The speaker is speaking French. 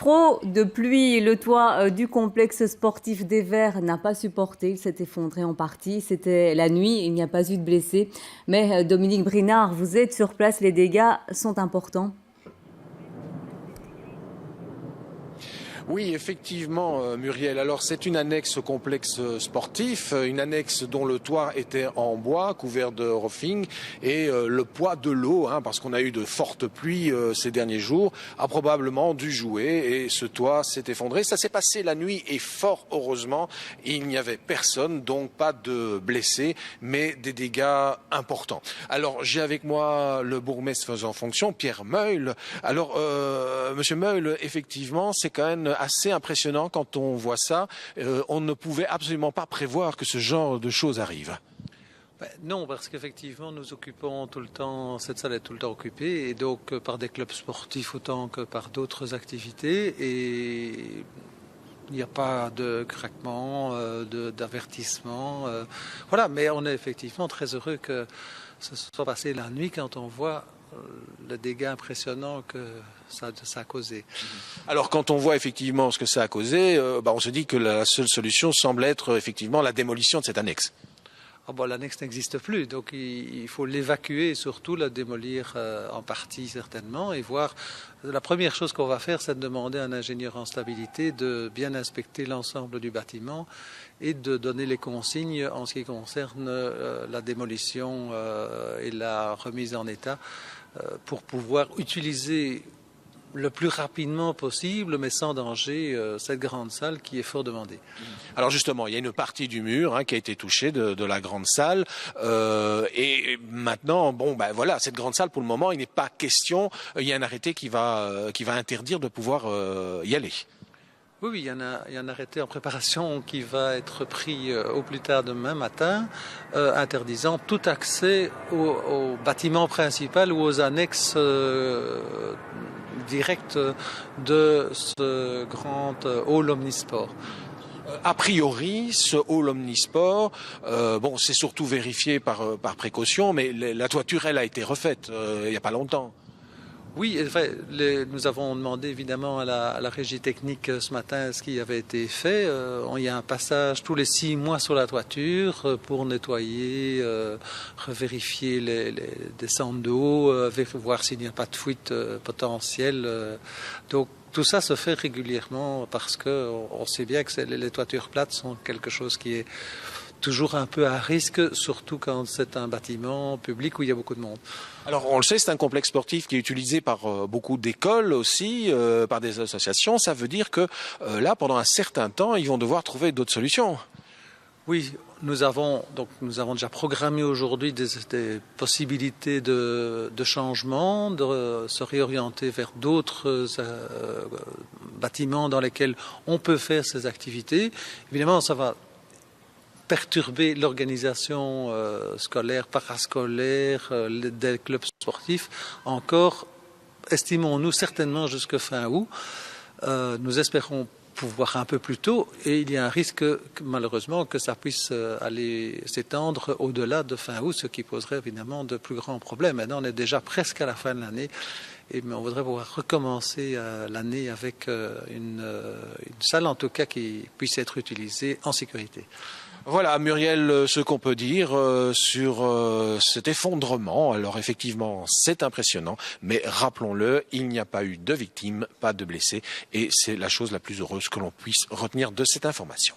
trop de pluie, le toit du complexe sportif des Verts n'a pas supporté, il s'est effondré en partie. C'était la nuit, il n'y a pas eu de blessés. Mais Dominique Brinard, vous êtes sur place, les dégâts sont importants. Oui, effectivement, Muriel. Alors, c'est une annexe au complexe sportif, une annexe dont le toit était en bois, couvert de roofing, et le poids de l'eau, parce qu'on a eu de fortes pluies ces derniers jours, a probablement dû jouer, et ce toit s'est effondré. Ça s'est passé la nuit, et fort heureusement, il n'y avait personne, donc pas de blessés, mais des dégâts importants. Alors, j'ai avec moi le bourgmestre faisant fonction, Pierre Meuille. Alors, Monsieur Meuille, effectivement, c'est quand même assez impressionnant quand on voit ça. On ne pouvait absolument pas prévoir que ce genre de choses arrive. Non, parce qu'effectivement, nous occupons tout le temps, cette salle est tout le temps occupée, et donc par des clubs sportifs autant que par d'autres activités, et il n'y a pas de craquement, d'avertissement. Voilà, mais on est effectivement très heureux que ce soit passé la nuit quand on voit le dégât impressionnant que ça a causé. Alors quand on voit effectivement ce que ça a causé, on se dit que la seule solution semble être effectivement la démolition de cette annexe. L'annexe n'existe plus, donc il faut l'évacuer et surtout la démolir en partie certainement et voir. La première chose qu'on va faire, c'est de demander à un ingénieur en stabilité de bien inspecter l'ensemble du bâtiment et de donner les consignes en ce qui concerne la démolition et la remise en état pour pouvoir utiliser le plus rapidement possible, mais sans danger, cette grande salle qui est fort demandée. Alors justement, il y a une partie du mur qui a été touchée de la grande salle. Et maintenant, voilà, cette grande salle, pour le moment, il n'est pas question. Il y a un arrêté qui va interdire de pouvoir y aller. Oui, il y a un arrêté en préparation qui va être pris au plus tard demain matin, interdisant tout accès au bâtiment principal ou aux annexes directes de ce grand hall omnisport. A priori, ce hall omnisport, c'est surtout vérifié par précaution, mais la toiture, elle, a été refaite il n'y a pas longtemps. Oui, nous avons demandé évidemment à la régie technique ce matin ce qui avait été fait. Il y a un passage tous les 6 mois sur la toiture pour nettoyer, revérifier les descentes d'eau, voir s'il n'y a pas de fuite potentielle. Donc tout ça se fait régulièrement parce qu'on sait bien que les toitures plates sont quelque chose qui est toujours un peu à risque, surtout quand c'est un bâtiment public où il y a beaucoup de monde. Alors on le sait, c'est un complexe sportif qui est utilisé par beaucoup d'écoles aussi, par des associations. Ça veut dire que là, pendant un certain temps, ils vont devoir trouver d'autres solutions. Oui, nous avons déjà programmé aujourd'hui des possibilités de changement, de se réorienter vers d'autres bâtiments dans lesquels on peut faire ces activités. Évidemment, ça va perturber l'organisation scolaire, parascolaire, des clubs sportifs, encore, estimons-nous, certainement jusqu'à fin août. Nous espérons pouvoir un peu plus tôt et il y a un risque, malheureusement, que ça puisse aller s'étendre au-delà de fin août, ce qui poserait évidemment de plus grands problèmes. Maintenant, on est déjà presque à la fin de l'année et on voudrait pouvoir recommencer l'année avec une salle, en tout cas, qui puisse être utilisée en sécurité. Voilà, Muriel, ce qu'on peut dire sur cet effondrement. Alors effectivement, c'est impressionnant, mais rappelons-le, il n'y a pas eu de victimes, pas de blessés, et c'est la chose la plus heureuse que l'on puisse retenir de cette information.